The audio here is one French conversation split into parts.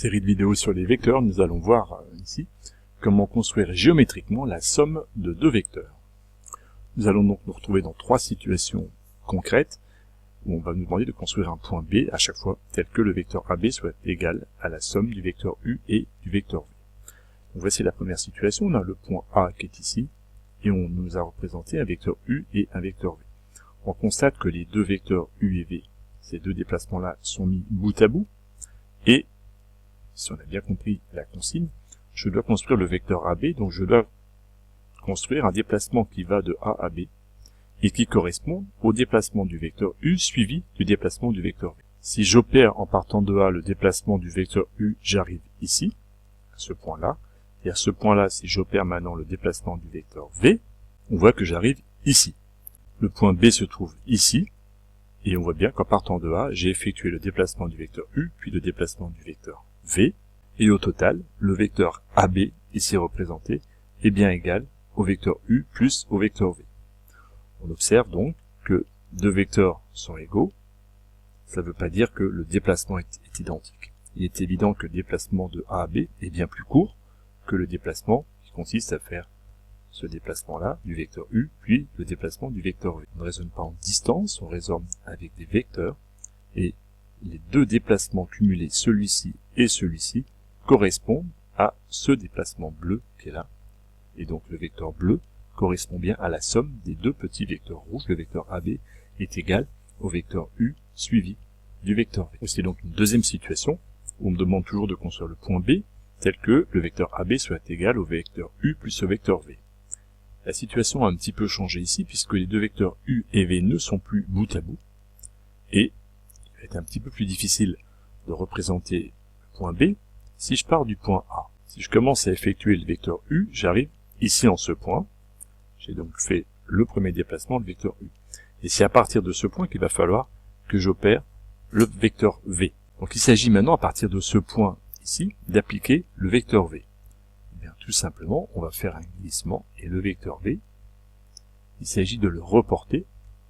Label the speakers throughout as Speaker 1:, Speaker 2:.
Speaker 1: Série de vidéos sur les vecteurs, nous allons voir ici comment construire géométriquement la somme de deux vecteurs. Nous allons donc nous retrouver dans trois situations concrètes où on va nous demander de construire un point B à chaque fois tel que le vecteur AB soit égal à la somme du vecteur U et du vecteur V. Donc voici la première situation, on a le point A qui est ici et on nous a représenté un vecteur U et un vecteur V. On constate que les deux vecteurs U et V, ces deux déplacements-là, sont mis bout à bout et si on a bien compris la consigne, je dois construire le vecteur AB, donc je dois construire un déplacement qui va de A à B et qui correspond au déplacement du vecteur U suivi du déplacement du vecteur V. Si j'opère en partant de A le déplacement du vecteur U, j'arrive ici, à ce point-là, et à ce point-là, si j'opère maintenant le déplacement du vecteur V, on voit que j'arrive ici. Le point B se trouve ici, et on voit bien qu'en partant de A, j'ai effectué le déplacement du vecteur U, puis le déplacement du vecteur V, et au total, le vecteur AB, ici représenté, est bien égal au vecteur U plus au vecteur V. On observe donc que deux vecteurs sont égaux, ça ne veut pas dire que le déplacement est identique. Il est évident que le déplacement de A à B est bien plus court que le déplacement qui consiste à faire ce déplacement-là du vecteur U, puis le déplacement du vecteur V. On ne raisonne pas en distance, on raisonne avec des vecteurs, et les deux déplacements cumulés, celui-ci et celui-ci, correspondent à ce déplacement bleu qui est là. Et donc le vecteur bleu correspond bien à la somme des deux petits vecteurs rouges. Le vecteur AB est égal au vecteur U suivi du vecteur V. C'est donc une deuxième situation où on me demande toujours de construire le point B tel que le vecteur AB soit égal au vecteur U plus au vecteur V. La situation a un petit peu changé ici puisque les deux vecteurs U et V ne sont plus bout à bout et il va être un petit peu plus difficile de représenter le point B si je pars du point A. Si je commence à effectuer le vecteur U, j'arrive ici en ce point. J'ai donc fait le premier déplacement de vecteur U. Et c'est à partir de ce point qu'il va falloir que j'opère le vecteur V. Donc il s'agit maintenant à partir de ce point ici d'appliquer le vecteur V. Et bien, tout simplement, on va faire un glissement et le vecteur V, il s'agit de le reporter.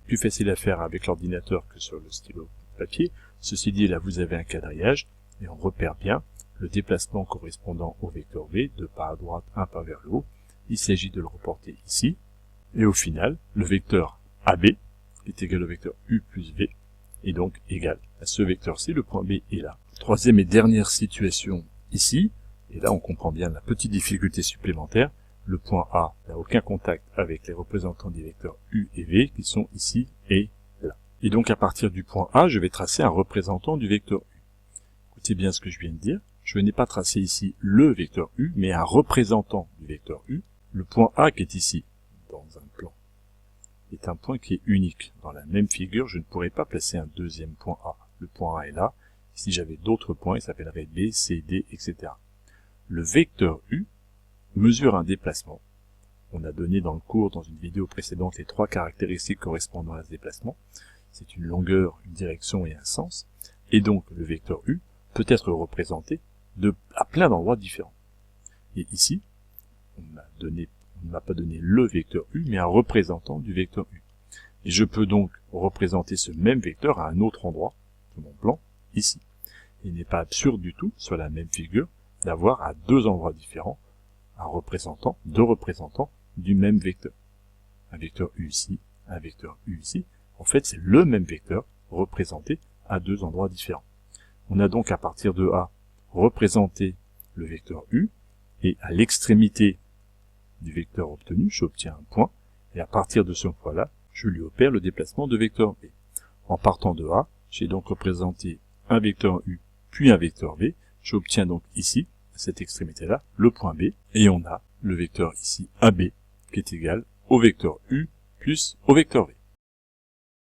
Speaker 1: Plus facile à faire avec l'ordinateur que sur le stylo papier. Ceci dit, là vous avez un quadrillage et on repère bien le déplacement correspondant au vecteur V, deux pas à droite, un pas vers le haut. Il s'agit de le reporter ici. Et au final, le vecteur AB est égal au vecteur U plus V, et donc égal à ce vecteur-ci, le point B est là. Troisième et dernière situation ici, et là on comprend bien la petite difficulté supplémentaire, le point A n'a aucun contact avec les représentants des vecteurs U et V qui sont ici et là. Et donc à partir du point A, je vais tracer un représentant du vecteur U. Écoutez bien ce que je viens de dire. Je n'ai pas tracé ici le vecteur U, mais un représentant du vecteur U. Le point A qui est ici, dans un plan, est un point qui est unique. Dans la même figure, je ne pourrais pas placer un deuxième point A. Le point A est là. Si j'avais d'autres points, il s'appellerait B, C, D, etc. Le vecteur U mesure un déplacement. On a donné dans le cours, dans une vidéo précédente, les trois caractéristiques correspondant à ce déplacement. C'est une longueur, une direction et un sens. Et donc, le vecteur U peut être représenté à plein d'endroits différents. Et ici, on ne m'a pas donné le vecteur U, mais un représentant du vecteur U. Et je peux donc représenter ce même vecteur à un autre endroit de mon plan, ici. Il n'est pas absurde du tout, sur la même figure, d'avoir à deux endroits différents deux représentants du même vecteur. Un vecteur U ici, un vecteur U ici. En fait, c'est le même vecteur représenté à deux endroits différents. On a donc à partir de A représenté le vecteur U, et à l'extrémité du vecteur obtenu, j'obtiens un point, et à partir de ce point-là, je lui opère le déplacement de vecteur V. En partant de A, j'ai donc représenté un vecteur U, puis un vecteur V, j'obtiens donc ici, à cette extrémité-là, le point B, et on a le vecteur ici AB, qui est égal au vecteur U plus au vecteur V.